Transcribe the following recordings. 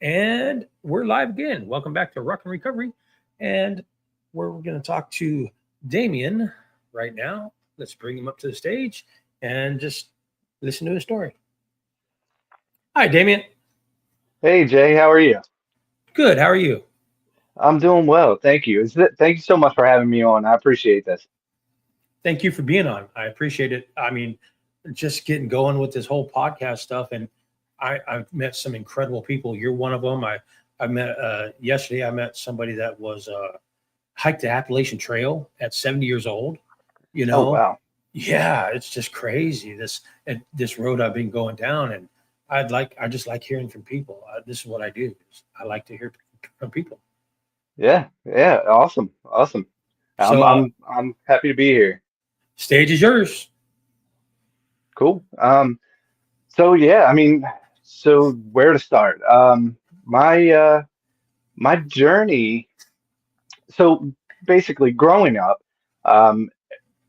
And we're live again. Welcome back to Rock and Recovery. And we're going to talk to Damian right now. Let's bring him up to the stage and just listen to his story. Hi, Damian. Hey Jay, how are you? Good. How are you? I'm doing well, thank you. Thank you so much for having me on. I appreciate this. Thank you for being on. I appreciate it. I mean, just getting going with this whole podcast stuff. And I've met some incredible people. You're one of them. I met yesterday, I met somebody that was hiked the Appalachian Trail at 70 years old. You Oh know, wow. yeah, it's just crazy. This road I've been going down, and I just like hearing from people. This is what I do. I like to hear from people. Yeah, yeah, awesome, awesome. I'm So, I'm I'm happy to be here. stage is yours. Cool. So yeah, so where to start? My journey. So basically, growing up, um,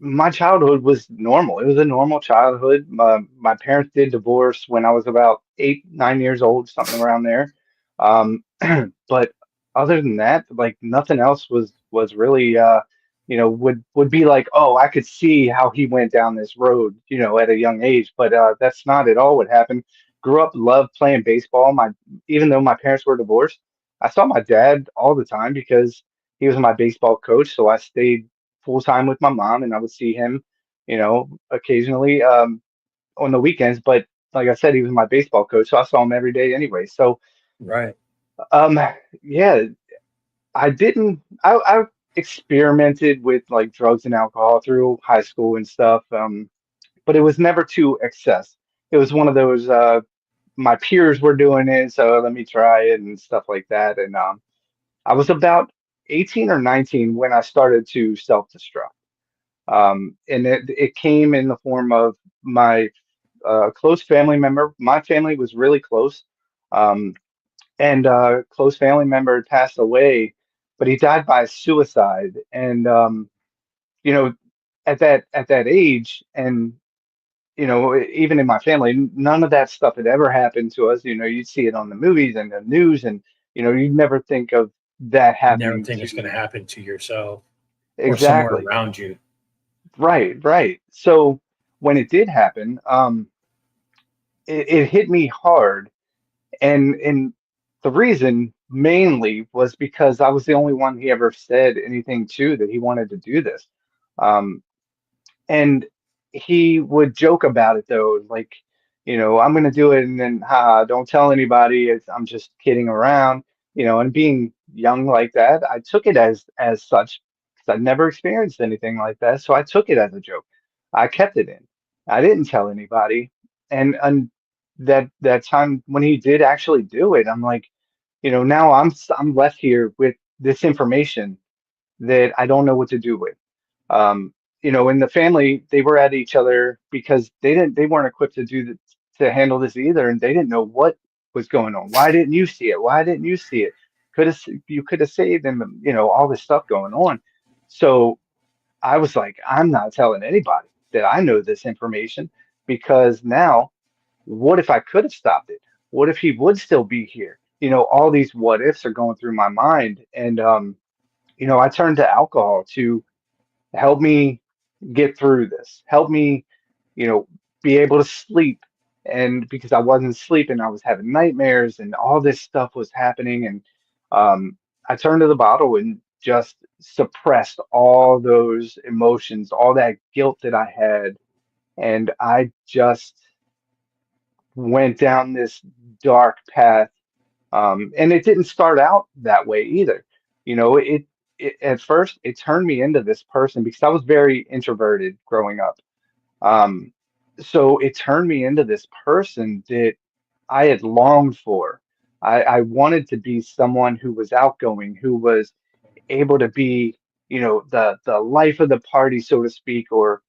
my childhood was normal. It was a normal childhood. My parents did divorce when I was about 8, 9 years old, something around there. Um, but other than that, like nothing else was really would be like, oh, I could see how he went down this road, at a young age. But that's not at all what happened. Grew up, loved playing baseball. My Even though my parents were divorced, I saw my dad all the time because he was my baseball coach. So I stayed full time with my mom, and I would see him, occasionally on the weekends. But like I said, he was my baseball coach, so I saw him every day anyway. So Right. um, yeah, I didn't. I experimented with like drugs and alcohol through high school and stuff, but it was never to excess. It was one of those. My peers were doing it, so let me try it and stuff like that. And I was about 18 or 19 when I started to self-destruct. And it came in the form of my close family member. My family was really close, um, and close family member had passed away, but he died by suicide. And you know, at that age, and even in my family, none of that stuff had ever happened to us. You'd see it on the movies and the news, and you'd never think of that Never happening think it's going to to happen to yourself or somewhere exactly. around you. Right, right. So when it did happen, it hit me hard, and the reason mainly was because I was the only one he ever said anything to that he wanted to do this. Um, and he would joke about it though, like, I'm gonna do it, and then don't tell anybody. I'm just kidding around, and being young like that, I took it as such because I'd never experienced anything like that. So I took it as a joke. I kept it in. I didn't tell anybody. And that time when he did actually do it, I'm like, now I'm left here with this information that I don't know what to do with. Um, in the family, they were at each other because they weren't equipped to handle this either, and they didn't know what was going on. Why didn't you see it? Why didn't you see it? You could have saved them, all this stuff going on. So I was like, I'm not telling anybody that I know this information because now, what if I could have stopped it? What if he would still be here? All these what ifs are going through my mind, and I turned to alcohol to help me get through this, help me, you know, be able to sleep. And because I wasn't sleeping, I was having nightmares and all this stuff was happening. And I turned to the bottle and just suppressed all those emotions, all that guilt that I had. And I just went down this dark path. And it didn't start out that way either. It at first it turned me into this person because I was very introverted growing up. Um, so it turned me into this person that I had longed for. I wanted to be someone who was outgoing, who was able to be, the life of the party, so to speak, or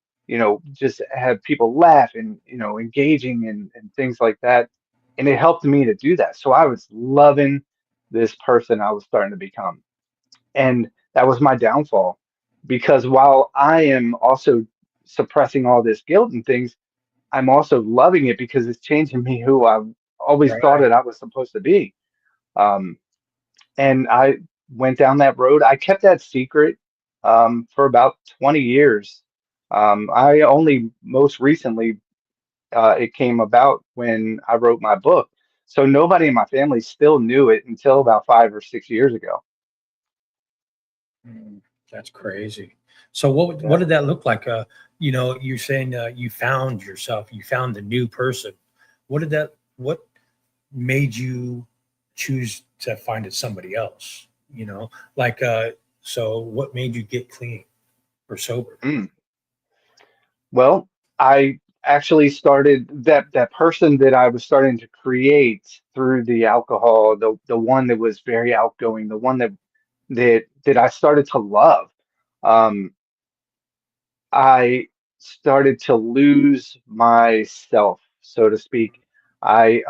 just have people laugh and engaging and things like that. And it helped me to do that. So I was loving this person I was starting to become. And that was my downfall because while I am also suppressing all this guilt and things, I'm also loving it because it's changing me who I always thought Right. that I was supposed to be. Um, and I went down that road. I kept that secret for about 20 years. I only most recently it came about when I wrote my book. So nobody in my family still knew it until about 5 or 6 years ago. Mm, that's crazy. So what Yeah. did that look like? You're saying you found yourself, you found the new person. What made you choose to find it somebody else? Like so what made you get clean or sober? Mm. Well, I actually started that person that I was starting to create through the alcohol, the one that was very outgoing, the one that I started to love. Um, I started to lose myself, so to speak. I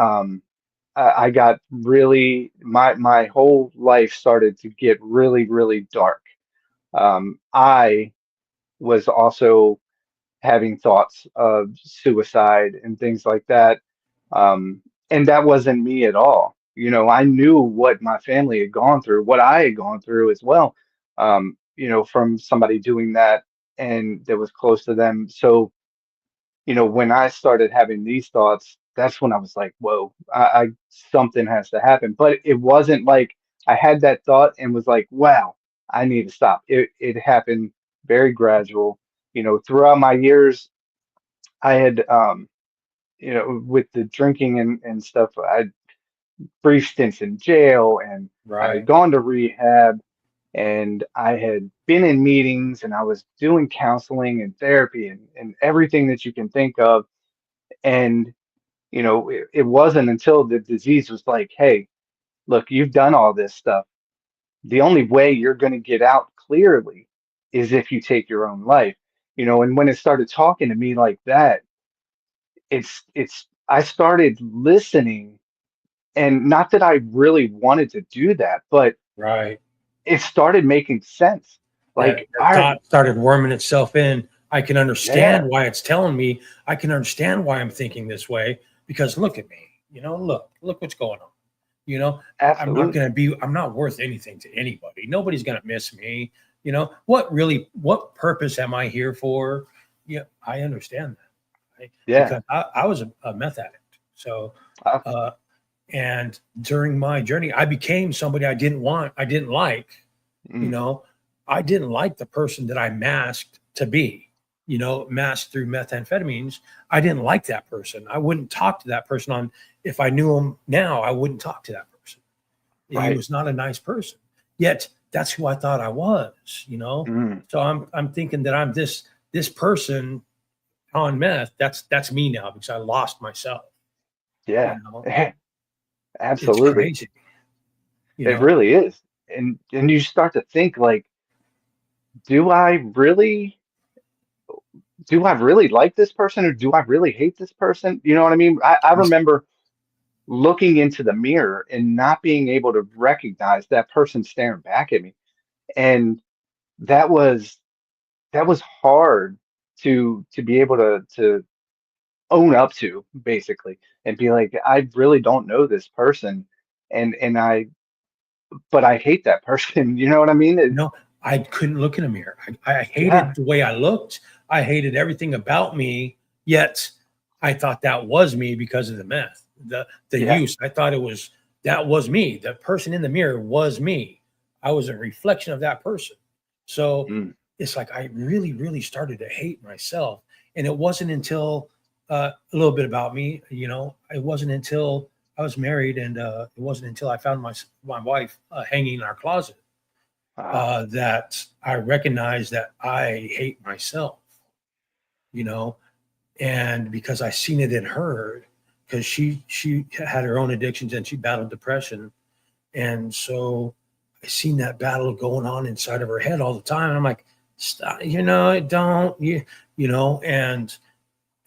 I got really my whole life started to get really, really dark. I was also having thoughts of suicide and things like that. And that wasn't me at all. I knew what my family had gone through, what I had gone through as well, from somebody doing that and that was close to them. So, when I started having these thoughts, that's when I was like, whoa, I something has to happen. But it wasn't like I had that thought and was like, wow, I need to stop. It happened very gradual. Throughout my years, I had, with the drinking and stuff, I had brief stints in jail and I had Right. gone to rehab and I had been in meetings and I was doing counseling and therapy and everything that you can think of. And, it wasn't until the disease was like, hey, look, you've done all this stuff. The only way you're going to get out clearly is if you take your own life. And when it started talking to me like that, I started listening, and not that I really wanted to do that, but Right. it started making sense. That, Like, that all right, thought started worming itself in. I can understand yeah, why it's telling me. I can understand why I'm thinking this way because look at me. Look what's going on. absolutely. I'm not worth anything to anybody. Nobody's going to miss me. What purpose am I here for? Yeah, I understand that, right? Yeah. Because I was a meth addict. So, I, uh, and during my journey, I became somebody I didn't want, I didn't like, you mm, know, I didn't like the person that I masked to be, masked through methamphetamines. I didn't like that person. I wouldn't talk to that person if I knew him now, I wouldn't talk to that person. He right. was not a nice person. Yet that's who I thought I was. Mm, So I'm thinking that I'm this person on meth. That's me now because I lost myself. You yeah. know, Yeah, it's absolutely. crazy. You It know, really is. And you start to think like, do I really do I really like this person or do I really hate this person? You know what I mean? I remember looking into the mirror and not being able to recognize that person staring back at me. And that was that was hard to be able to own up to basically and be like, I really don't know this person and but I hate that person. You know what I mean? I couldn't look in a mirror. I Yeah, hated the way I looked. I hated everything about me. Yet I thought that was me because of the meth, the yeah, use. I thought that was me. The person in the mirror was me. I was a reflection of that person. So mm, it's like I really, really started to hate myself. And it wasn't until a little bit about me. It wasn't until I was married, and it wasn't until I found my wife hanging in our closet wow, that I recognize that I hate myself, you know, and because I seen it in her, because she had her own addictions and she battled depression, and so I seen that battle going on inside of her head all the time. And I'm like, stop, don't and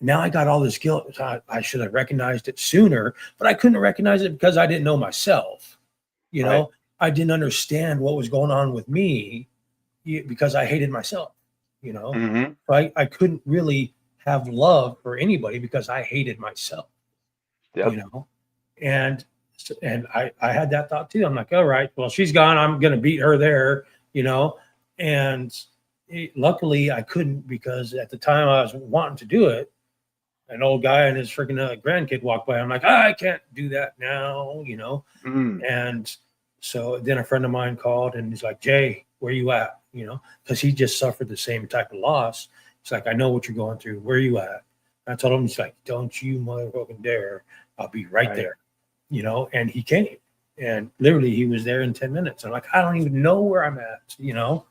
now I got all this guilt. I should have recognized it sooner, but I couldn't recognize it because I didn't know myself. You right, know, I didn't understand what was going on with me because I hated myself, you know. hmm, So I couldn't really have love for anybody because I hated myself, you yep, know. And And I had that thought too. I'm like, all right, well, she's gone. I'm going to beat her there, you know? And luckily I couldn't, because at the time I was wanting to do it, an old guy and his freaking grandkid walked by. I'm like, I can't do that now, you know? Mm, And so then a friend of mine called and he's like, Jay, where you at? You know, because he just suffered the same type of loss. He's like, I know what you're going through. Where are you at? And I told him, he's like, don't you motherfucking dare. I'll be right right. there, you know, and he came. And literally he was there in 10 minutes. I'm like, I don't even know where I'm at, you know?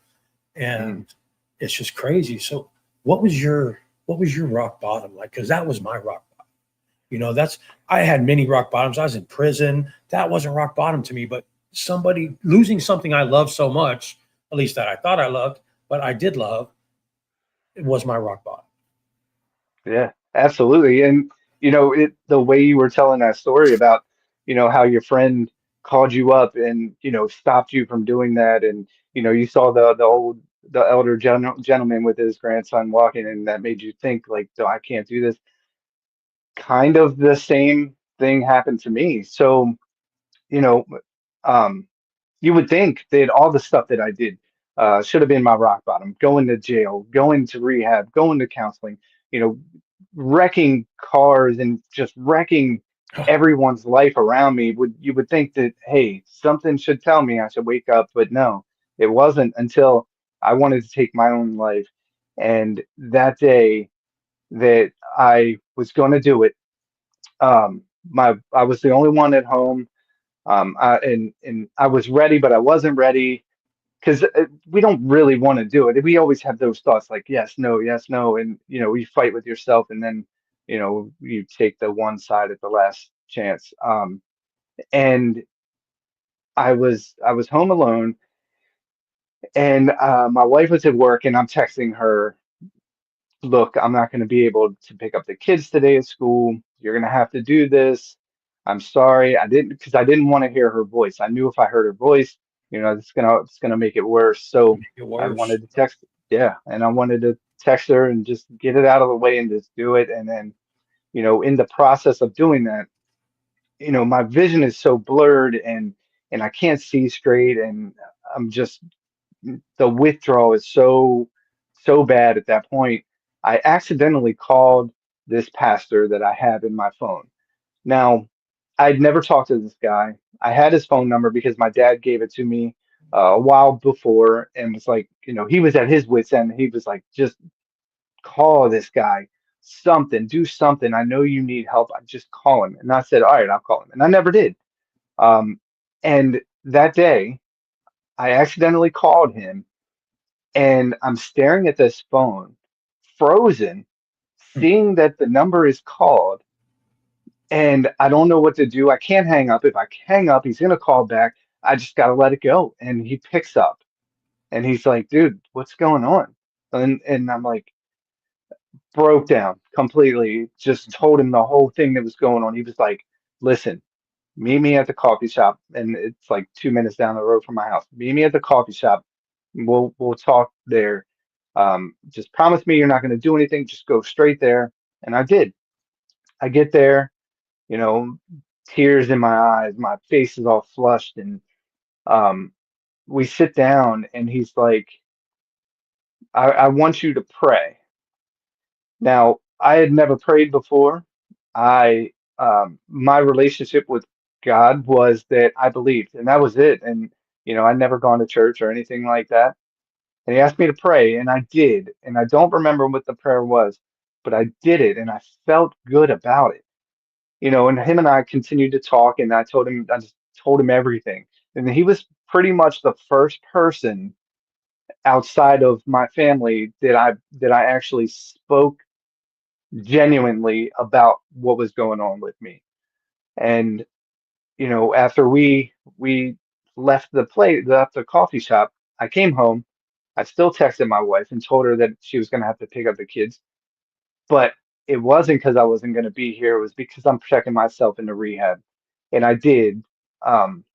Mm. And it's just crazy. So what was your rock bottom like? Because that was my rock bottom. You know, that's I had many rock bottoms. I was in prison. That wasn't rock bottom to me, but somebody losing something I love so much, at least that I thought I loved, but I did love, it was my rock bottom. Yeah, absolutely. And the way you were telling that story about, how your friend called you up and, stopped you from doing that, and you saw the elder gentleman with his grandson walking, and that made you think like, "Oh, I can't do this." Kind of the same thing happened to me. So, you know, um, you would think that all the stuff that I did should have been my rock bottom. Going to jail, going to rehab, going to counseling, you know, wrecking cars and just wrecking everyone's life around me. You would think that, hey, something should tell me I should wake up, but no, it wasn't until I wanted to take my own life. And that day that I was going to do it, I was the only one at home. And I was ready, but I wasn't ready because we don't really want to do it. We always have those thoughts like yes, no, and you fight with yourself, and then you take the one side at the last chance. And I was home alone, and my wife was at work, and I'm texting her, look, I'm not going to be able to pick up the kids today at school. You're going to have to do this. I'm sorry. I didn't, because I didn't want to hear her voice. I knew if I heard her voice, it's gonna make it worse. So Make it I worse. wanted to text, yeah, and I wanted to text her and just get it out of the way and just do it. And then, in the process of doing that, my vision is so blurred, and I can't see straight, and I'm just the withdrawal is so bad at that point. I accidentally called this pastor that I have in my phone. Now, I'd never talked to this guy. I had his phone number because my dad gave it to me a while before, and was like, he was at his wit's end. He was like, just call this guy, something, do something. I know you need help. I just call him. And I said, all right, I'll call him. And I never did. Um, and that day, I accidentally called him, and I'm staring at this phone, frozen, Hmm. seeing that the number is called, and I don't know what to do. I can't hang up. If I hang up, he's gonna call back. I just gotta let it go. And he picks up, and he's like, "Dude, what's going on?" And I'm like, broke down completely. Just told him the whole thing that was going on. He was like, "Listen, meet me at the coffee shop, and it's like 2 minutes down the road from my house. Meet me at the coffee shop. We'll talk there. Just promise me you're not going to do anything. Just go straight there." And I did. I get there, you know, tears in my eyes, my face is all flushed, and um, we sit down, and he's like, I want you to pray. Now, I had never prayed before. My relationship with God was that I believed, and that was it. And I'd never gone to church or anything like that. And he asked me to pray, and I did. And I don't remember what the prayer was, but I did it, and I felt good about it. And him and I continued to talk, and I just told him everything. And he was pretty much the first person outside of my family that I actually spoke genuinely about what was going on with me. And after we left the coffee shop, I came home. I still texted my wife and told her that she was going to have to pick up the kids, but it wasn't because I wasn't going to be here. It was because I'm checking myself into rehab, and I did. Um,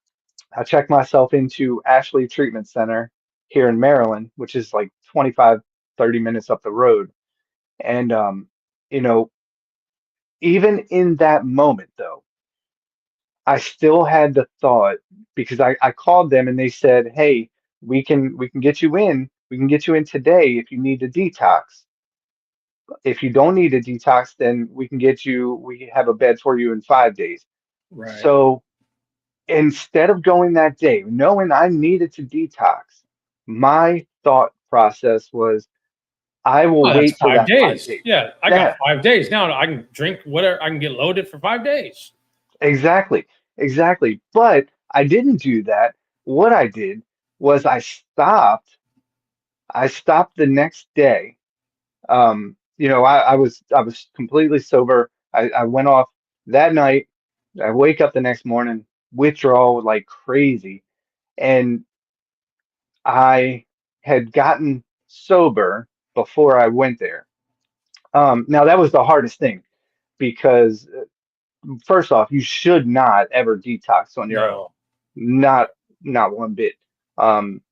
I checked myself into Ashley Treatment Center here in Maryland, which is like 25, 30 minutes up the road. And you know, even in that moment, though, I still had the thought because I called them and they said, "Hey, we can get you in. We can get you in today if you need a detox. If you don't need a detox, then we have a bed for you in 5 days." Right. So instead of going that day, knowing I needed to detox, my thought process was, I will Oh, that's wait for five that five days. days. Yeah, I got Yeah, 5 days now. I can drink whatever. I can get loaded for 5 days. exactly, exactly. But I didn't do that. What I did was I stopped the next day. I was completely sober. I went off that night. I wake up the next morning, withdrawal like crazy, and I had gotten sober before I went there. Now that was the hardest thing because first off, you should not ever detox on your own. No. Not not one bit. Um,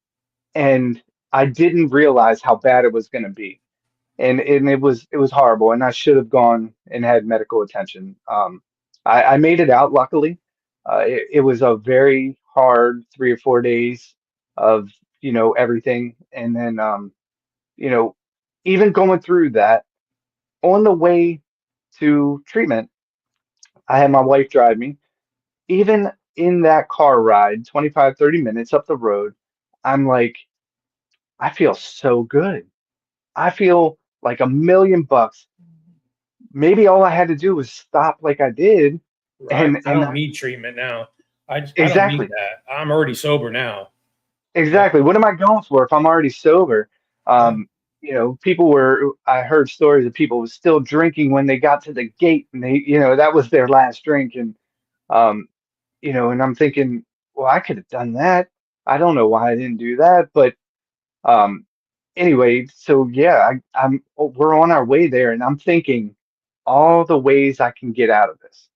and I didn't realize how bad it was going to be. And it was horrible, and I should have gone and had medical attention. I made it out luckily. It was a very hard 3 or 4 days of everything, and then you know even going through that on the way to treatment, I had my wife drive me. Even in that car ride, 25, 30 minutes up the road, I'm like, I feel so good. I feel like $1 million. Maybe all I had to do was stop like I did, Right. and I and don't I, need treatment now. I don't need exactly, that. I'm already sober now. Yeah. exactly. What am I going for if I'm already sober? Yeah. People were. I heard stories of people still drinking when they got to the gate, and that was their last drink, um, and I'm thinking, well, I could have done that. I don't know why I didn't do that, but um, anyway, so yeah, we're on our way there, and I'm thinking all the ways I can get out of this.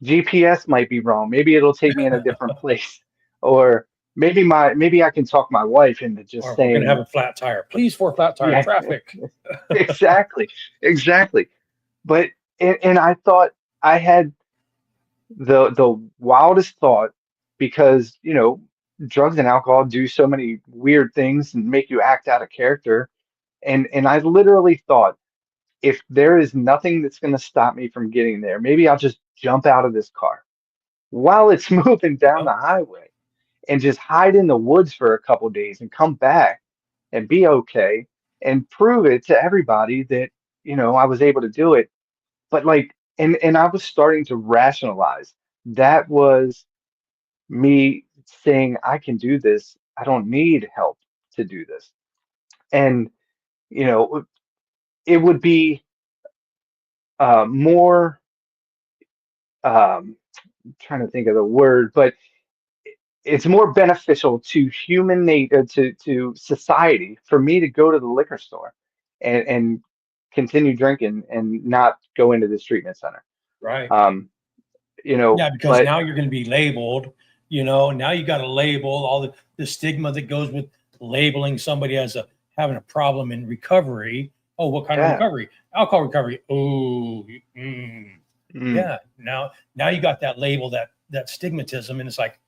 GPS might be wrong. Maybe it'll take me in a different place. Or maybe I can talk my wife into just Or we're gonna have saying, a flat tire. Please for flat tire yeah, traffic. exactly, exactly. But and I thought I had the wildest thought because, drugs and alcohol do so many weird things and make you act out of character. And I literally thought, if there is nothing that's going to stop me from getting there, maybe I'll just jump out of this car while it's moving down Yep. the highway and just hide in the woods for a couple days and come back and be okay and prove it to everybody that I was able to do it. But like, and I was starting to rationalize that was me saying, I can do this. I don't need help to do this. And you know it would be more, trying to think of the word, but it's more beneficial to to society for me to go to the liquor store and continue drinking and not go into this treatment center. Right. Um, Yeah, because but now you're going to be labeled. Now you got to label all the stigma that goes with labeling somebody as having a problem in recovery. Oh, what kind of yeah, recovery? Alcohol recovery. Oh, mm, yeah. Now you got that label, that stigmatism, and it's like,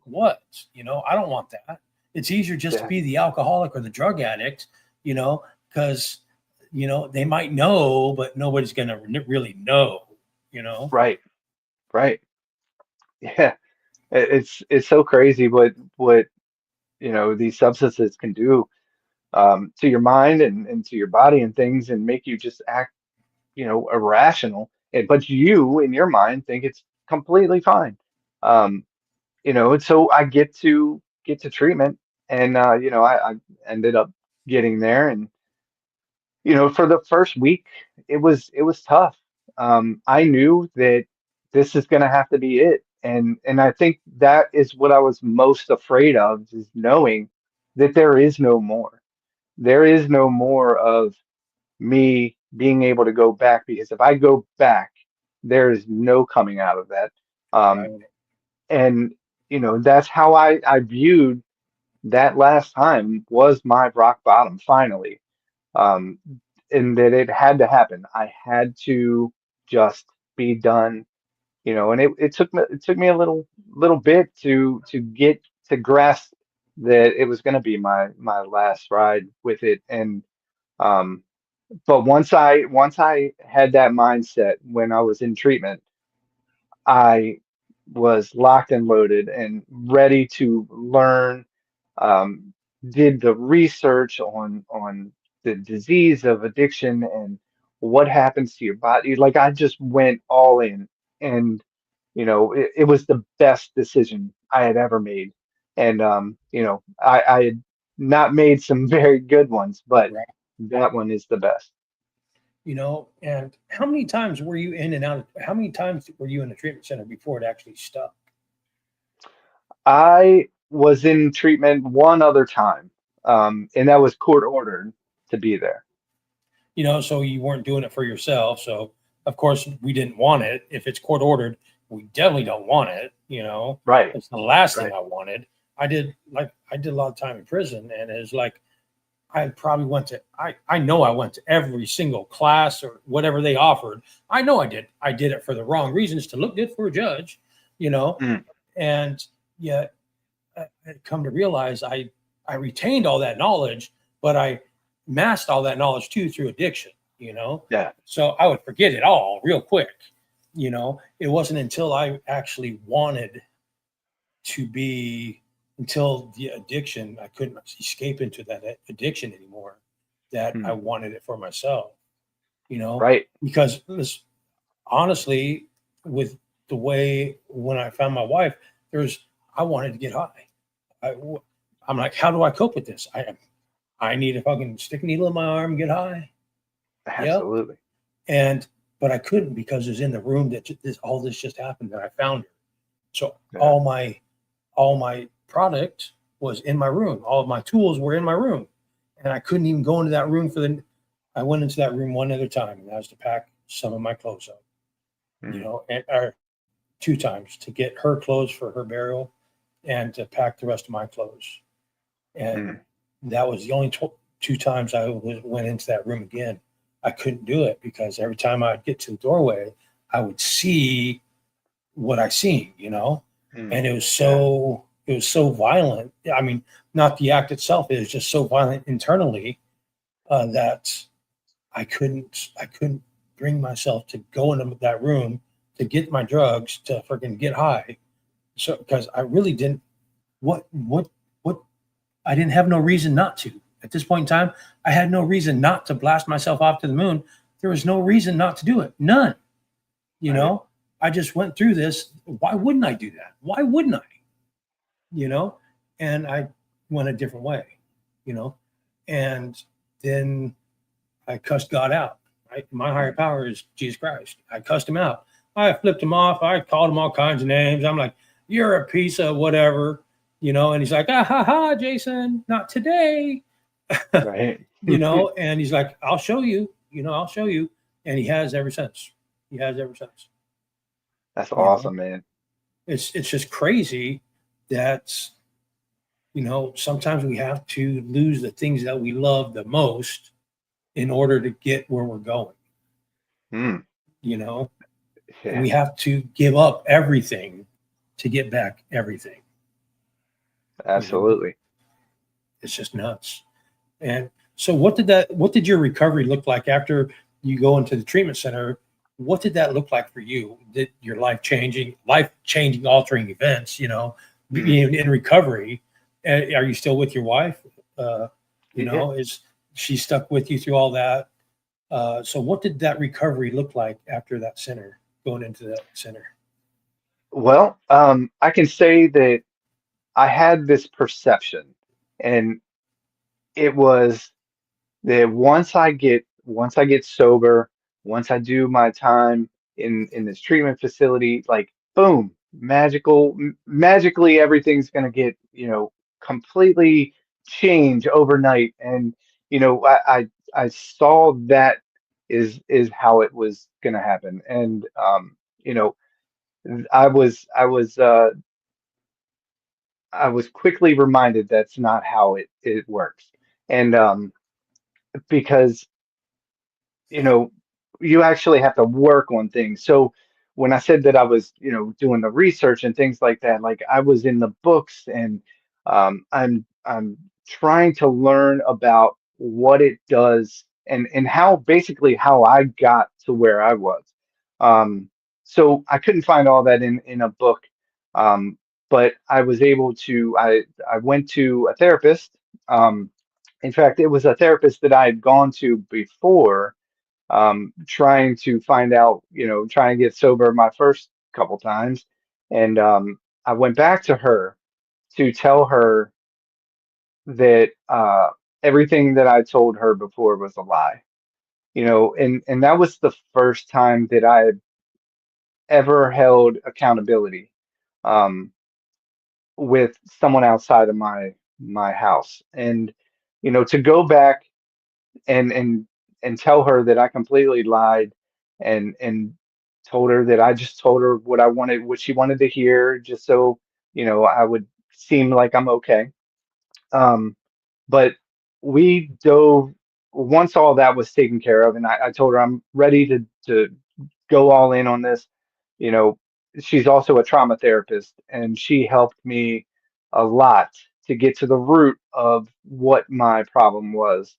what? I don't want that. It's easier just to yeah, be the alcoholic or the drug addict. Because they might know, but nobody's going to really know. You know. right, right, yeah. It's so crazy what these substances can do to your mind and to your body and things, and make you just act irrational. But you, in your mind, think it's completely fine. Um, and so I get to treatment, and I ended up getting there, and for the first week, it was tough. I knew that this is going to have to be it, and I think that is what I was most afraid of, is knowing that there is no more. There is no more of me being able to go back, because if I go back, there is no coming out of that. Um, Right. and that's how I viewed that last time, was my rock bottom finally. Um, and that it had to happen. I had to just be done And it took me a little bit to get to grasp that it was going to be my last ride with it. And um but once I had that mindset when I was in treatment, I was locked and loaded and ready to learn. Um, did the research on the disease of addiction and what happens to your body. Like I just went all in, and it was the best decision I had ever made. And I had not made some very good ones, but Right. that one is the best. And how many times were you in and out? How many times were you in the treatment center before it actually stuck? I was in treatment one other time, and that was court ordered to be there. So you weren't doing it for yourself. So of course we didn't want it. If it's court ordered, we definitely don't want it. Right, It's the last thing right. I wanted. I did a lot of time in prison, and it's like I probably went to I know I went to every single class or whatever they offered. I know I did. I did it for the wrong reasons to look good for a judge, you know, Mm, and yet I come to realize I retained all that knowledge, but I masked all that knowledge too through addiction. yeah. So I would forget it all real quick. It wasn't until I actually wanted to be until the addiction, I couldn't escape into that addiction anymore, that I Mm, wanted it for myself, you know, right. because honestly, with the way when I found my wife, there's, I wanted to get high. I, I'm like, how do I cope with this? I need a fucking stick needle in my arm and get high. Yep. Absolutely. And, but I couldn't because it was in the room that all this just happened that I found her. So Yeah. all my product was in my room. All of my tools were in my room, and I couldn't even go into that room for the. I went into that room one other time, and that was to pack some of my clothes up. Mm, Or two times to get her clothes for her burial, and to pack the rest of my clothes. And mm, that was the only two times went into that room again. I couldn't do it because every time I'd get to the doorway, I would see what I seen, mm. and Yeah. it was so violent. I mean, not the act itself, it was just so violent internally that I couldn't bring myself to go into that room to get my drugs to freaking get high. So because I really didn't what I didn't have no reason not to. At this point in time, I had no reason not to blast myself off to the moon. There was no reason not to do it. None. You Right. know, I just went through this. Why wouldn't I do that? Why wouldn't I? You know, and I went a different way, you know, and then I cussed God out. Right? My higher Mm. power is Jesus Christ. I cussed him out. I flipped him off. I called him all kinds of names. I'm like, you're a piece of whatever. And he's like, ah ha ha, Jason, not today. Right. And he's like, I'll show you. And he has ever since. He has ever since. That's You know, awesome, man. it's just crazy that sometimes we have to lose the things that we love the most in order to get where we're going. Mm, You know, yeah. we have to give up everything to get back everything. You know, Absolutely. it's just nuts. And so, what did your recovery look like after you go into the treatment center? What did that look like for you? Did your life changing, altering events? Mm. Being in recovery. Are you still with your wife? Yeah. Is she stuck with you through all that? So, what did that recovery look like after that center, going into that center? Well, I can say that I had this perception, and it was that once I get sober, once I do my time in this treatment facility, like boom, magically everything's gonna get, completely change overnight. And I saw that is how it was gonna happen. And you know, I was quickly reminded that's not how it works. And because you know, you actually have to work on things. So when I said that I was, doing the research and things like that, like I was in the books, and I'm trying to learn about what it does, and how, basically how I got to where I was. Um, so I couldn't find all that in a book, but I was able to. I went to a therapist. Um, in fact, it was a therapist that I had gone to before, trying to find out, trying to get sober my first couple times. And I went back to her to tell her that everything that I told her before was a lie, and that was the first time that I had ever held accountability, um, with someone outside of my house. And, to go back and tell her that I completely lied, and told her that I just told her what I wanted, what she wanted to hear, just so, I would seem like I'm okay. Um, but we dove once all that was taken care of, and I told her I'm ready to go all in on this. You know, she's also a trauma therapist, and she helped me a lot to get to the root of what my problem was.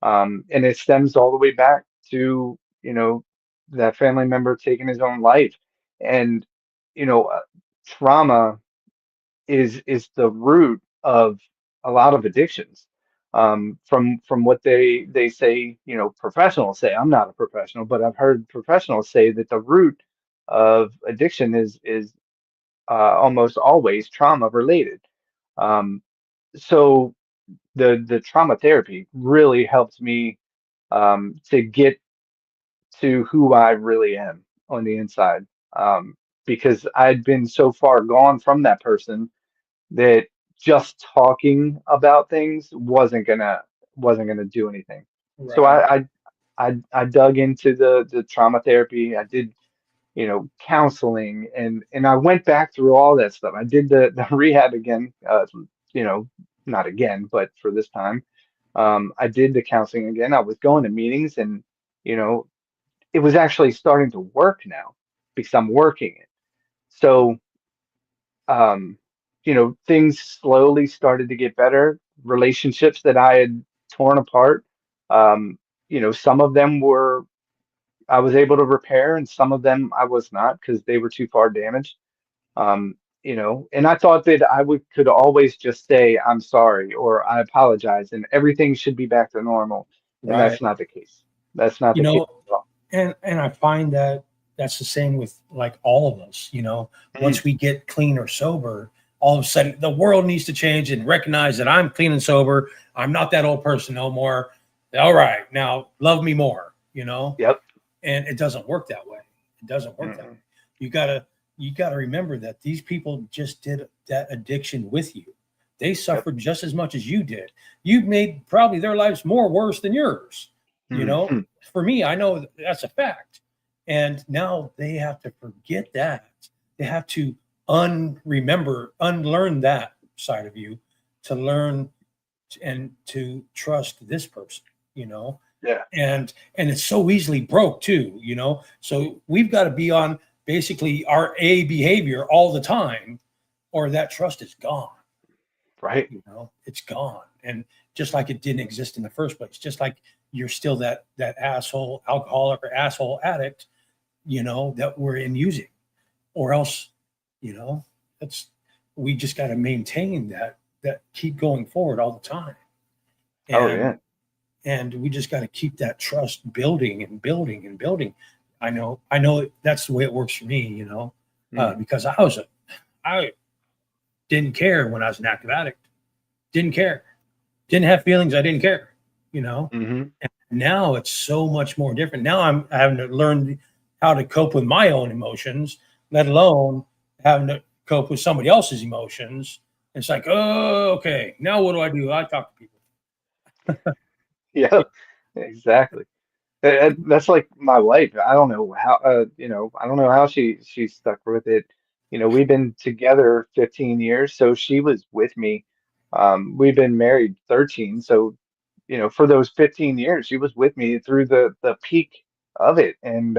And it stems all the way back to, that family member taking his own life. And, you know, uh, trauma is the root of a lot of addictions. From what they say, professionals say. I'm not a professional, but I've heard professionals say that the root of addiction is almost always trauma related. Um, so the trauma therapy really helped me, to get to who I really am on the inside, because I'd been so far gone from that person that just talking about things wasn't gonna do anything. So Right. I dug into the trauma therapy. I did, counseling, and I went back through all that stuff. I did the rehab again, you know, not again, but for this time. I did the counseling again. I was going to meetings, and, you know, it was actually starting to work now because I'm working it. So, um, things slowly started to get better. Relationships that I had torn apart, um, some of them were I was able to repair, and some of them I was not because they were too far damaged. And I thought that I would could always just say I'm sorry or I apologize, and everything should be back to normal. And Right. that's not the case. That's not You the case know, at all. and I find that that's the same with like all of us. Mm, Once we get clean or sober, all of a sudden the world needs to change and recognize that I'm clean and sober. I'm not that old person no more. All right, now love me more. yep. And it doesn't work that way. It doesn't work that way. Mm, You gotta remember that these people just did that addiction with you. They yep. suffered just as much as you did. You made probably their lives more worse than yours. you know Mhm. for me, I know that's a fact. And now they have to forget that. They have to unlearn that side of you, to learn and to trust this person, you know Yeah. and it's so easily broke too. So we've got to be on basically our A behavior all the time, or that trust is gone. Right. It's gone. And just like it didn't exist in the first place, just like you're still that asshole alcoholic or asshole addict, that we're in using. Or else, you know that's we just got to maintain that keep going forward all the time. Oh and yeah. and we just got to keep that trust building and building and building. I know that's the way it works for me, Mm, because I didn't care when I was an active addict. Didn't care. Didn't have feelings. I didn't care. You know. hmm. Now it's so much more different. Now I'm having to learn how to cope with my own emotions, let alone having to cope with somebody else's emotions. It's like, oh, okay. Now what do I do? I talk to people. Yeah. Exactly. That's like my wife. I don't know how, I don't know how she stuck with it. We've been together 15 years, so she was with me. We've been married 13, so, for those 15 years, she was with me through the peak of it. And,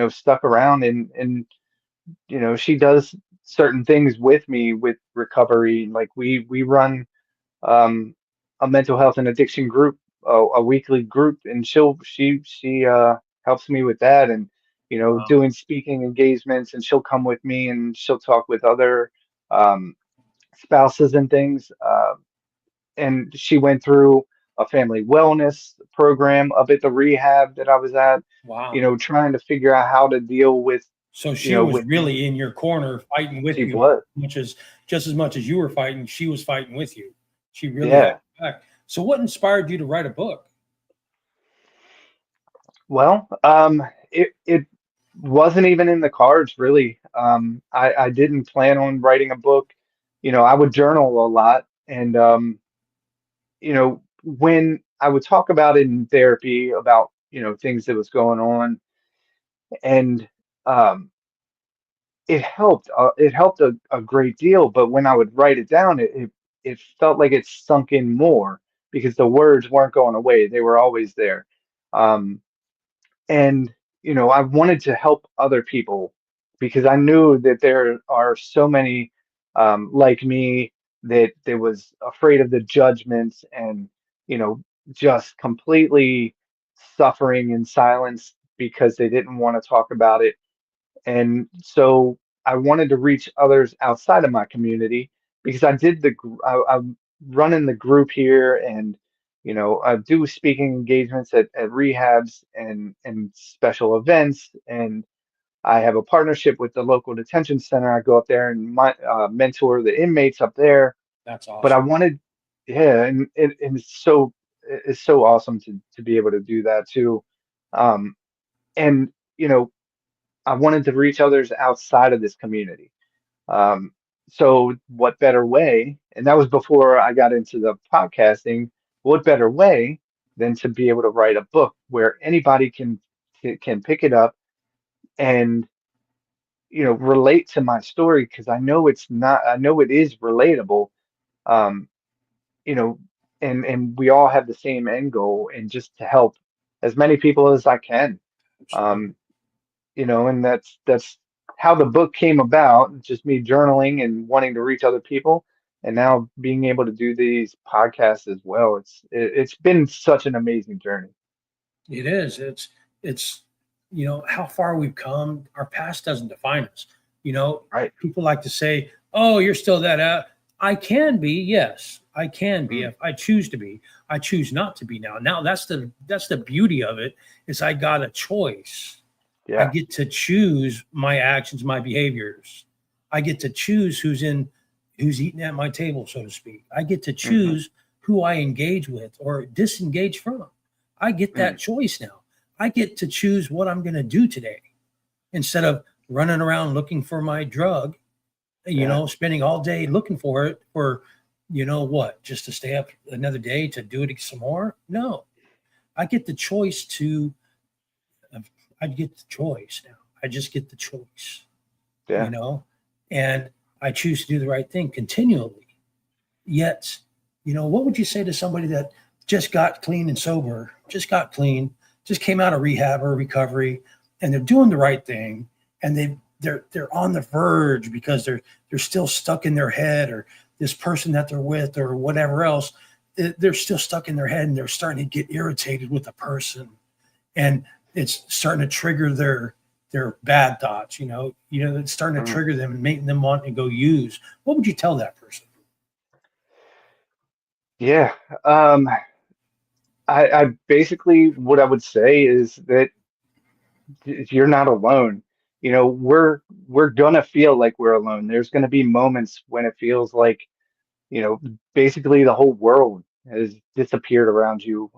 stuck around, and she does certain things with me with recovery. Like we run um, a mental health and addiction group, a weekly group, and she helps me with that, and Wow. doing speaking engagements, and she'll come with me and she'll talk with other um, spouses and things. And she went through a family wellness program up at the rehab that I was at, Wow. trying to figure out how to deal with, So she was with really in your corner fighting with she you, was, much as just as much as you were fighting, she was fighting with you. She really had yeah. your back. So what inspired you to write a book? Well, it wasn't even in the cards really. I didn't plan on writing a book. I would journal a lot, and when I would talk about it in therapy about things that was going on, and um, it helped. It helped a great deal. But when I would write it down, it felt like it sunk in more because the words weren't going away; they were always there. Um, and I wanted to help other people because I knew that there are so many like me that was afraid of the judgments, and you know just completely suffering in silence because they didn't want to talk about it. And so I wanted to reach others outside of my community because I'm running the group here, and I do speaking engagements at rehabs and special events, and I have a partnership with the local detention center. I go up there and mentor the inmates up there. That's But I awesome. wanted, yeah, and it's so awesome to be able to do that too. Um, and I wanted to reach others outside of this community. Um, so what better way? And that was before I got into the podcasting. What better way than to be able to write a book where anybody can pick it up and relate to my story, because I know it's not. I know it is relatable. Um, you know, and we all have the same end goal, and just to help as many people as I can. Absolutely. Um, and that's how the book came about, just me journaling and wanting to reach other people, and now being able to do these podcasts as well. It's been such an amazing journey. It is. It's how far we've come. Our past doesn't define us. You know, Right. people like to say, "Oh, you're still that out." I can be, yes, I can be Mm, if I choose to be. I choose not to be now. Now that's the beauty of it is I got a choice. I yeah. get to choose my actions, my behaviors. I get to choose who's eating at my table, so to speak. I get to Hmm. choose who I engage with or disengage from. I get that Mm, choice now. I get to choose what I'm going to do today instead of running around looking for my drug, yeah. spending all day looking for it for, what, just to stay up another day to do it some more? No, I get the choice to, I get the choice now. I just get the choice, you Yeah. know, and I choose to do the right thing continually. Yet, what would you say to somebody that just got clean and sober, just got clean, just came out of rehab or recovery, and they're doing the right thing, and they're on the verge because they're still stuck in their head, or this person that they're with or whatever else, they're still stuck in their head, and they're starting to get irritated with the person, and it's starting to trigger their bad thoughts. It's starting to Mm, trigger them and making them want to go use. What would you tell that person? yeah. I basically, what I would say is that you're not alone. We're gonna feel like we're alone. There's gonna be moments when it feels like, you know, basically the whole world has disappeared around you.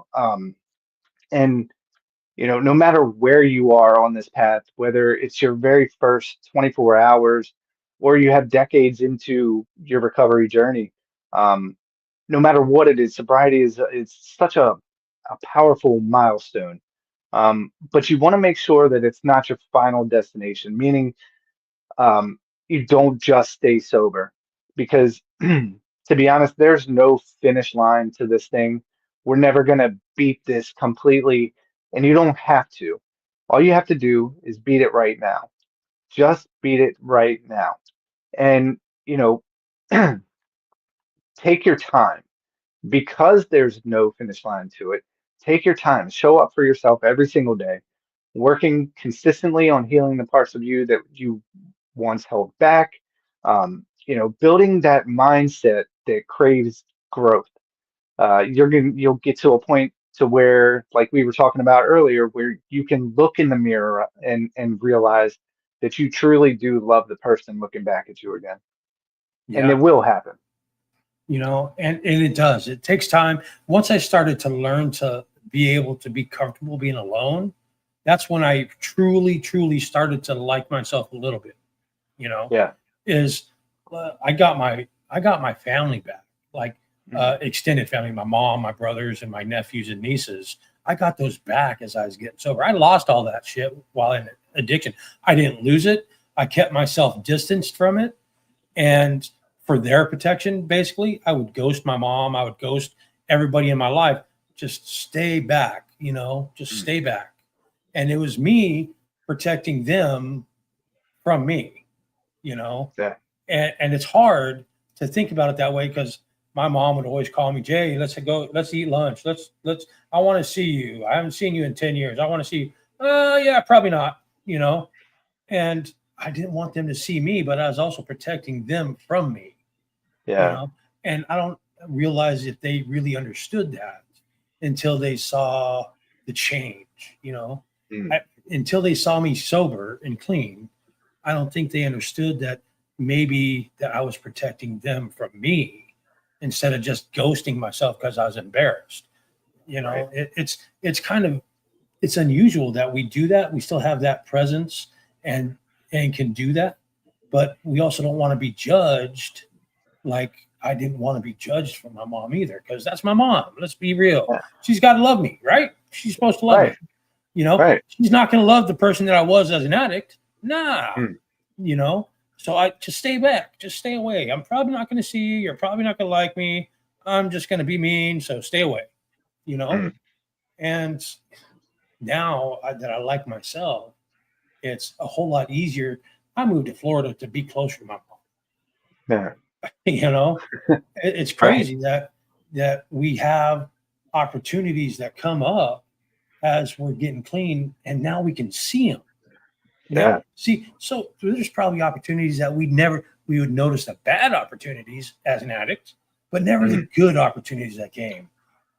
And no matter where you are on this path, whether it's your very first 24 hours or you have decades into your recovery journey, um, no matter what it is, sobriety is such a powerful milestone. But you want to make sure that it's not your final destination, meaning you don't just stay sober, because to be honest, there's no finish line to this thing. We're never going to beat this completely, and you don't have to. All you have to do is beat it right now. Just beat it right now. And, you know, take your time because there's no finish line to it. Take your time, show up for yourself every single day, working consistently on healing the parts of you that you once held back. Building that mindset that craves growth. You'll get to a point to where, like we were talking about earlier, where you can look in the mirror and realize that you truly do love the person looking back at you again, and it Yeah. will happen. And it does. It takes time. Once I started to learn to be able to be comfortable being alone, that's when I truly, truly started to like myself a little bit. You know, Yeah. is I got my family back, like Mhm. extended family, my mom, my brothers, and my nephews and nieces. I got those back as I was getting sober. I lost all that shit while in addiction. I didn't lose it. I kept myself distanced from it, and for their protection, basically, I would ghost my mom. I would ghost everybody in my life. Just stay back, just Mm. stay back. And it was me protecting them from me, you know. Yeah. And it's hard to think about it that way because my mom would always call me, Jay, let's eat lunch. I want to see you. I haven't seen you in 10 years. I want to see you. Yeah, probably not, you know. And I didn't want them to see me, but I was also protecting them from me, you Yeah. know. And I don't realize if they really understood that until they saw the change, Mm. I, until they saw me sober and clean. I don't think they understood that maybe that I was protecting them from me instead of just ghosting myself because I was embarrassed. Right. It's kind of it's unusual that we do that. We still have that presence and can do that, but we also don't want to be judged. Like I didn't want to be judged from my mom either because that's my mom. Let's be real. Yeah. She's got to love me, right? She's supposed to love Right. me. Right. She's not going to love the person that I was as an addict. Nah, Mm. you know. So I just stay back, just stay away. I'm probably not going to see you. You're probably not going to like me. I'm just going to be mean. So stay away, you know. Mm. And now that I like myself, it's a whole lot easier. I moved to Florida to be closer to my mom. Yeah. You know, it's Right. crazy that we have opportunities that come up as we're getting clean, and now we can see them. Now, Yeah. see, so there's probably opportunities that we would notice the bad opportunities as an addict, but never the Mm. good opportunities that came.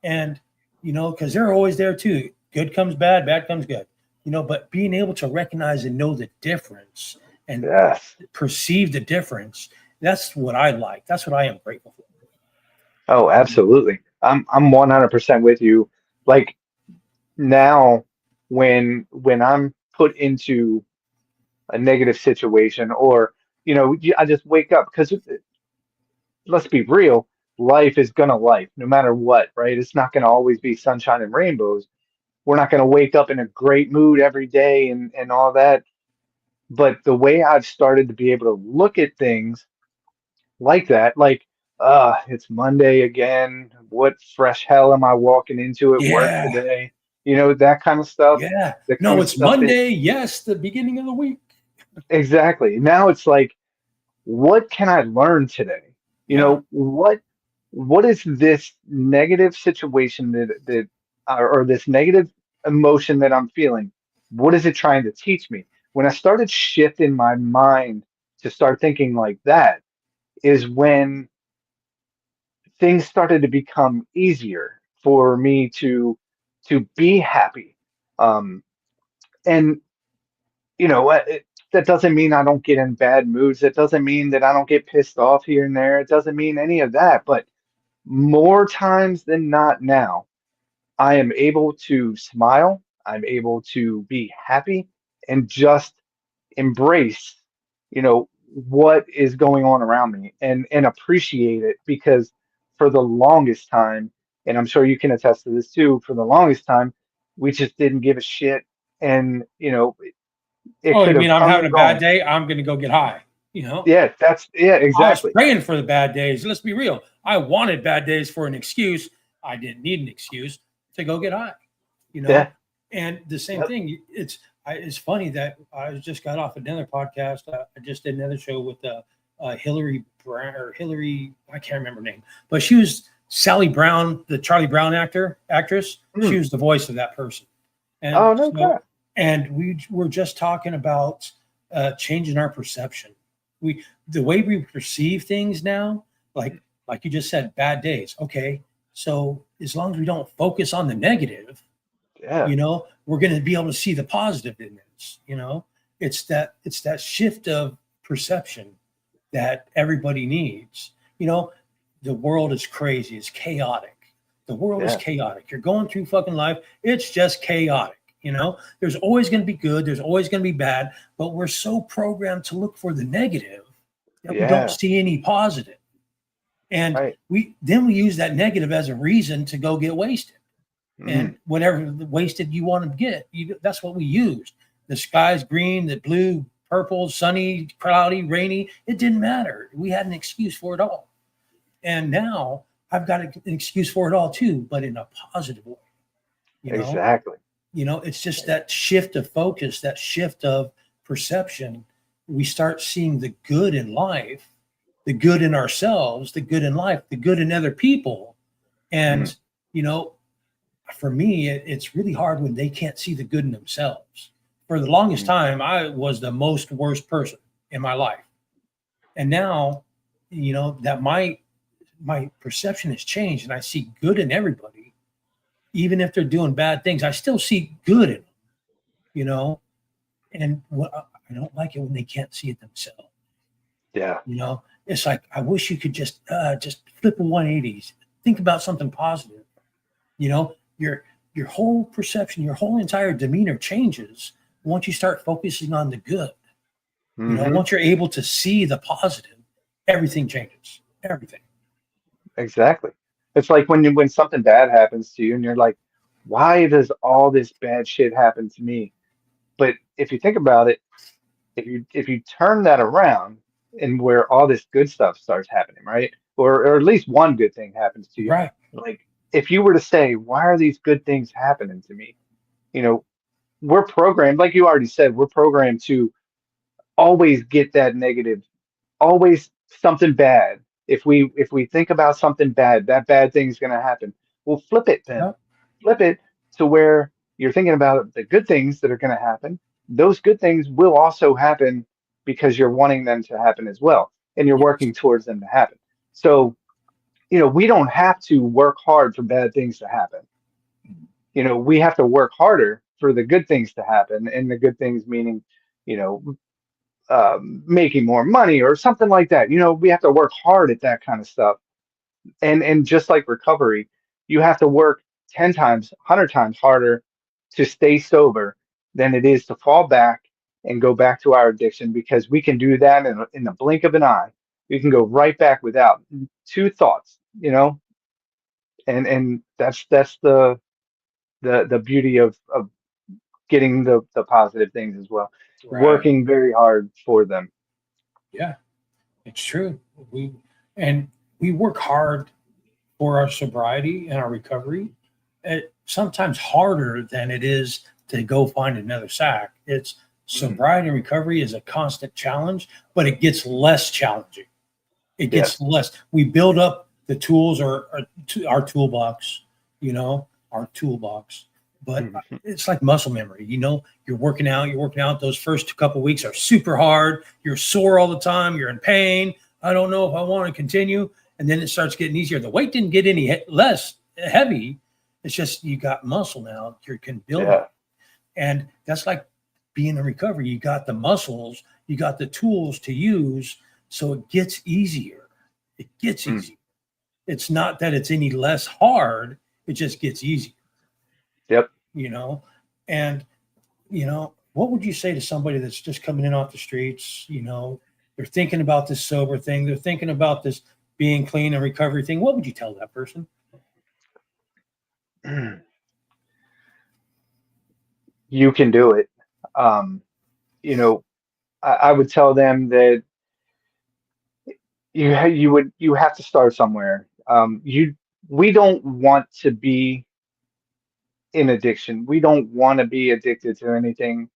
And, because they're always there too. Good comes bad, bad comes good, but being able to recognize and know the difference and Yes. perceive the difference, that's what I like. That's what I am grateful for. Oh, absolutely. I'm 100% with you. Like now, when I'm put into a negative situation, or I just wake up because let's be real, life is gonna life no matter what, right? It's not gonna always be sunshine and rainbows. We're not gonna wake up in a great mood every day and all that. But the way I've started to be able to look at things like that, like, it's Monday again. What fresh hell am I walking into at work Yeah, today? That kind of stuff. yeah. The kind No, of it's stuff that Monday. Yes, the beginning of the week. exactly. Now it's like, what can I learn today? Yeah, What is this negative situation or this negative emotion that I'm feeling? What is it trying to teach me? When I started shifting my mind to start thinking like that, is when things started to become easier for me to be happy. Um, and that doesn't mean I don't get in bad moods. That doesn't mean that I don't get pissed off here and there. It doesn't mean any of that. But more times than not now, I am able to smile. I'm able to be happy and just embrace, what is going on around me and appreciate it because for the longest time, and I'm sure you can attest to this too, for the longest time, we just didn't give a shit. And, it oh, you could mean have I'm come having and a bad gone. day? I'm going to go get high. You know, Yeah, yeah, I was exactly. praying for the bad days. Let's be real. I wanted bad days for an excuse. I didn't need an excuse to go get high. You know, Yeah. and the same Yep. thing. It's it's funny that I just got off another podcast. I just did another show with Hillary Brown or Hillary, I can't remember her name, but she was Sally Brown, the Charlie Brown actress. She Mm. was the voice of that person, and Oh, no so crap. and we were just talking about changing our perception. The way we perceive things now, like like you just said, bad days. Okay, so as long as we don't focus on the negative, Yeah. we're going to be able to see the positive in this. It's that shift of perception that everybody needs. you know the world is crazy, it's chaotic. The world is Yeah. chaotic. You're going through fucking life, it's just chaotic. There's always going to be good, there's always going to be bad, but we're so programmed to look for the negative that we don't Yeah. see any positive. And Right. we use that negative as a reason to go get wasted. Mm. And whatever wasted you want to get, that's what we used. The sky's green, the blue, purple, sunny, cloudy, rainy, it didn't matter. We had an excuse for it all. And now I've got an excuse for it all too, but in a positive way. you know Exactly. it's just that shift of focus, that shift of perception. We start seeing the good in life, the good in ourselves, the good in life, the good in other people. Mm. And you know for me, it's really hard when they can't see the good in themselves. For the longest Mm. time, I was the most worst person in my life, and now, that my perception has changed, and I see good in everybody, even if they're doing bad things. I still see good in them, you know. And I don't like it when they can't see it themselves. Yeah. It's like I wish you could just flip a 180, think about something positive. You know, your whole perception, your whole entire demeanor changes once you start focusing on the good. Hmm. Once you're able to see the positive, everything changes. Everything. Exactly. It's like when something bad happens to you and you're like, why does all this bad shit happen to me? But if you think about it, if you turn that around and where all this good stuff starts happening, right? Or at least one good thing happens to you. Right. Like if you were to say, why are these good things happening to me? You know, we're programmed, like you already said, we're programmed to always get that negative, always something bad. If we think about something bad, that bad thing's gonna happen. Well, flip it then. Yep. Flip it to where you're thinking about the good things that are gonna happen. Those good things will also happen because you're wanting them to happen as well, and you're Yes. working towards them to happen. So, we don't have to work hard for bad things to happen. We have to work harder for the good things to happen, and the good things meaning, you know, making more money or something like that. We have to work hard at that kind of stuff. And just like recovery, you have to work 10 times, 100 times harder to stay sober than it is to fall back and go back to our addiction, because we can do that in the blink of an eye. We can go right back without two thoughts, and that's the beauty of getting the positive things as well, Right. working very hard for them. Yeah. It's true. And we work hard for our sobriety and our recovery. Sometimes harder than it is to go find another sack. It's Mm. sobriety and recovery is a constant challenge, but it gets less challenging. It gets Yes. less. We build up the tools, or our toolbox, our toolbox. But Mhm. it's like muscle memory. You're working out. You're working out. Those first couple of weeks are super hard. You're sore all the time. You're in pain. I don't know if I want to continue. And then it starts getting easier. The weight didn't get any less heavy. It's just you got muscle now. You can build on Yeah. it. And that's like being in recovery. You got the muscles. You got the tools to use, so it gets easier. It gets Mm. easier. It's not that it's any less hard. It just gets easier, Yep. you know? And, what would you say to somebody that's just coming in off the streets? They're thinking about this sober thing. They're thinking about this being clean and recovery thing. What would you tell that person? You can do it. Um, you know, I would tell them that you have to start somewhere. We don't want to be in addiction. We don't want to be addicted to anything.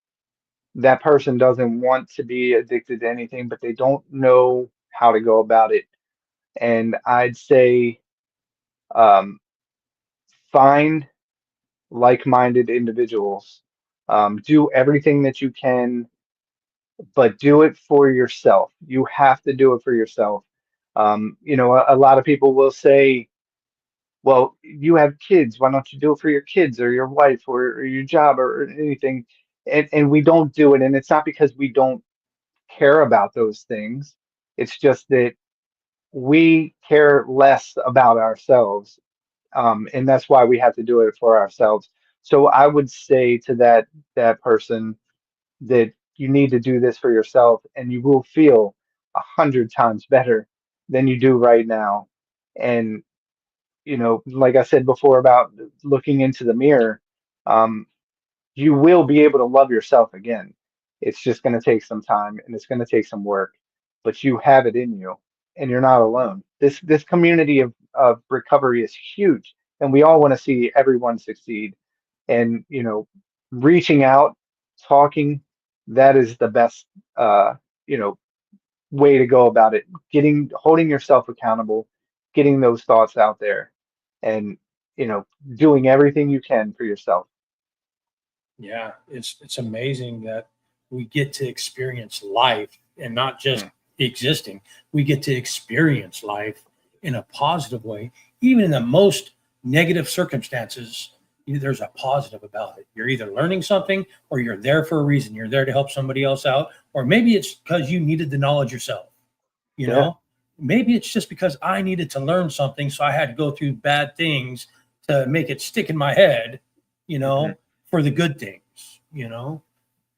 that person doesn't want to be addicted to anything, but they don't know how to go about it. And I'd say um, find like-minded individuals. Do everything that you can, but do it for yourself. You have to do it for yourself. A lot of people will say, well, you have kids. Why don't you do it for your kids or your wife or your job or anything? And we don't do it. And it's not because we don't care about those things. It's just that we care less about ourselves. And that's why we have to do it for ourselves. So I would say to that person that you need to do this for yourself, and you will feel 100 times better than you do right now. And like I said before about looking into the mirror, um, you will be able to love yourself again. It's just going to take some time and it's going to take some work, but you have it in you, and you're not alone. This community of recovery is huge, and we all want to see everyone succeed. And reaching out, talking, that is the best uh, you know way to go about it. Holding yourself accountable, getting those thoughts out there, and you know doing everything you can for yourself. Yeah, it's amazing that we get to experience life and not just Mm. existing. We get to experience life in a positive way, even in the most negative circumstances. There's a positive about it. You're either learning something or you're there for a reason. You're there to help somebody else out, or maybe it's because you needed the knowledge yourself. You Yeah. know, maybe it's just because I needed to learn something, so I had to go through bad things to make it stick in my head. You Hmm. know, for the good things.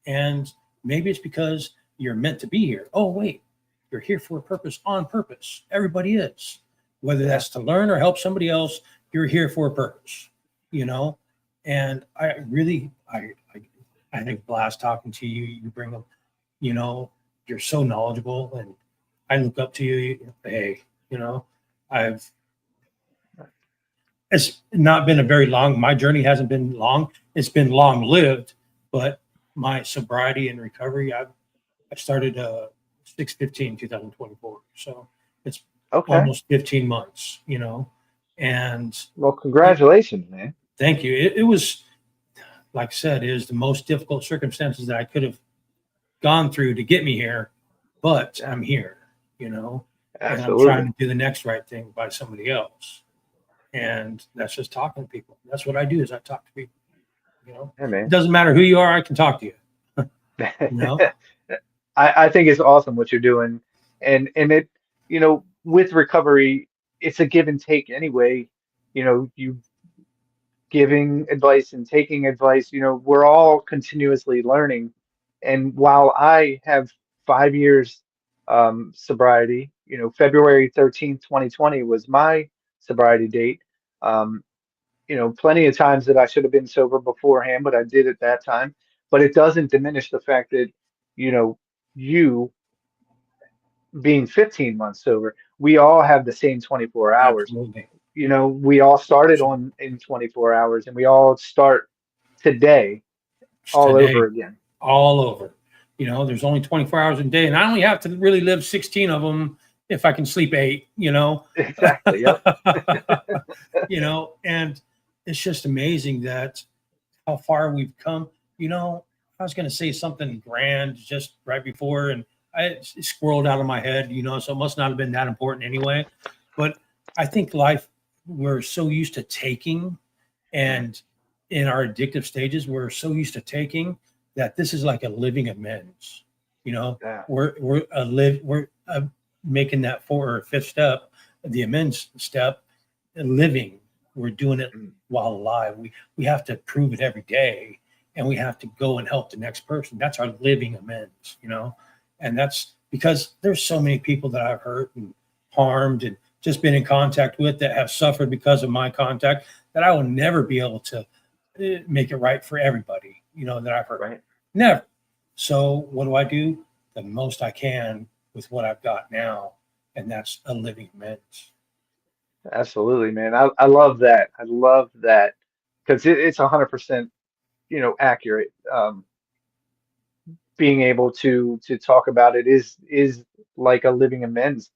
And maybe it's because you're meant to be here. Oh, wait, you're here for a purpose, on purpose. Everybody is. Whether Yeah. that's to learn or help somebody else, you're here for a purpose, you know? And I really, I think Blast talking to you, you bring them, you know, you're so knowledgeable and I look up to you. Hey, you know, I've, it's not been a very long, my journey hasn't been long. It's been long lived, but my sobriety and recovery, I started 6/15/2024. So it's Okay. almost 15 months, and Well, it, congratulations, man. thank you. It was, like I said, it was the most difficult circumstances that I could have gone through to get me here, but Yeah, I'm here, you know, and I'm trying absolutely. to do the next right thing by somebody else. And that's just talking to people. That's what I do is I talk to people. Yeah, It man. doesn't matter who you are, I can talk to you. you know, I think it's awesome what you're doing, and with recovery, it's a give and take anyway. You giving advice and taking advice. We're all continuously learning, and while I have 5 years sobriety, February 13th, 2020 was my sobriety date. Um, plenty of times that I should have been sober beforehand, but I did at that time. But it doesn't diminish the fact that, you know, you being 15 months sober, we all have the same 24 hours. absolutely. We all started Absolutely. on in 24 hours, and we all start today all over Today, again. all over. There's only 24 hours a day, and I only have to really live 16 of them if I can sleep eight. Exactly. Yep. And it's just amazing that how far we've come. I was going to say something grand just right before, and it squirreled out of my head, so it must not have been that important anyway. But I think life, we're so used to taking, Mm. and in our addictive stages, we're so used to taking that this is like a living amends. You know, Yeah. we're making that fourth or fifth step, the amends step, living. We're doing it Mm. while alive. We have to prove it every day, and we have to go and help the next person. That's our living amends. And that's because there's so many people that I've hurt and harmed and just been in contact with that have suffered because of my contact that I will never be able to make it right for everybody, that I've hurt. Right. Never. So what do I do? The most I can with what I've got now, and that's a living amends. Absolutely, man. I love that. I love that because it's 100%, accurate. being able to talk about it is like a living amends.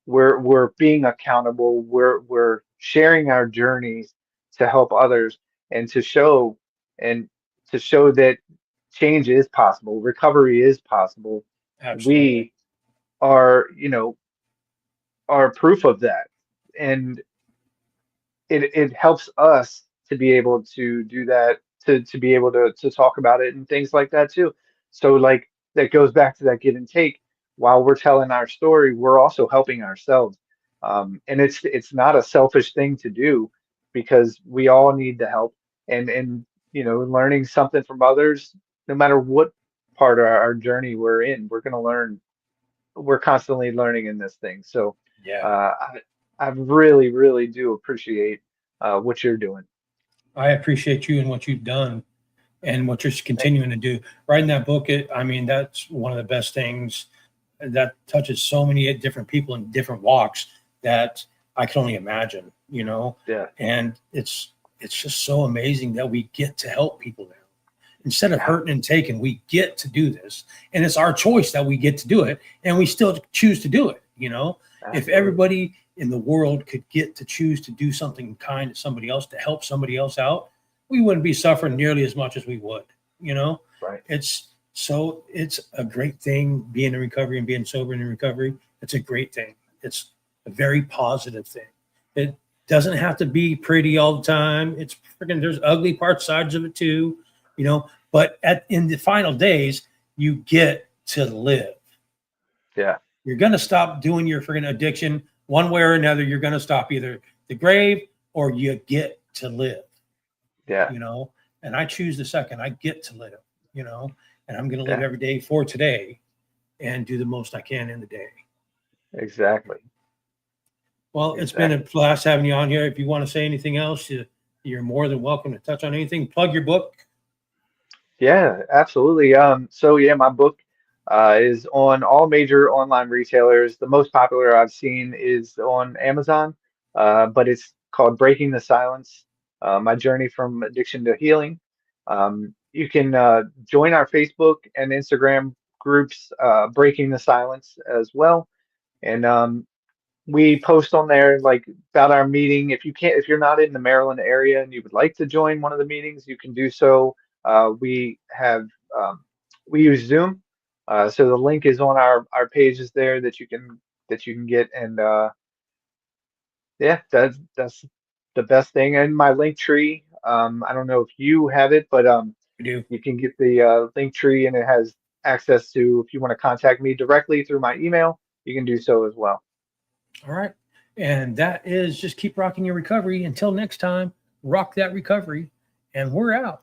We're being accountable. We're sharing our journeys to help others and and to show that change is possible, recovery is possible. Absolutely. We are, are proof of that. And it helps us to be able to do that, to be able to talk about it and things like that too. So like that goes back to that give and take. While we're telling our story, we're also helping ourselves. And it's not a selfish thing to do because we all need the help, and learning something from others, no matter what part of our journey we're in, we're going to learn. We're constantly learning in this thing. So Yeah. I really, really do appreciate what you're doing. I appreciate you and what you've done and what you're Thank continuing to do. Writing that book, I mean, that's one of the best things that touches so many different people in different walks that I can only imagine, Yeah, and it's just so amazing that we get to help people now. Instead of yeah, hurting and taking, we get to do this. And it's our choice that we get to do it. And we still choose to do it. If absolutely. everybody in the world could get to choose to do something kind to somebody else, to help somebody else out, we wouldn't be suffering nearly as much as we would. You know, Right. it's a great thing being in recovery and being sober and in recovery. It's a great thing. It's a very positive thing. It doesn't have to be pretty all the time. It's freaking, there's ugly parts, sides of it too, but in the final days, you get to live. Yeah, You're going to stop doing your freaking addiction one way or another. You're going to stop either the grave or you get to live, yeah, you know. And I choose the second. I get to live, you know, and I'm going to live yeah, every day for today and do the most I can in the day. exactly. Well, it's been a Exactly. blast having you on here. If you want to say anything else, you're more than welcome to touch on anything. Plug your book. Yeah, absolutely. So yeah, my book is on all major online retailers. The most popular I've seen is on Amazon, but it's called Breaking the Silence, My Journey from Addiction to Healing. You can join our Facebook and Instagram groups, Breaking the Silence as well. And we post on there like about our meeting. If you're not in the Maryland area and you would like to join one of the meetings, you can do so. We have we use Zoom, so the link is on our pages there that you can get. And yeah, that's the best thing. And my link tree, I don't know if you have it, but We do. you can get the link tree, and it has access to, if you want to contact me directly through my email, you can do so as well. All right. And that is just keep rocking your recovery. Until next time, rock that recovery. And we're out.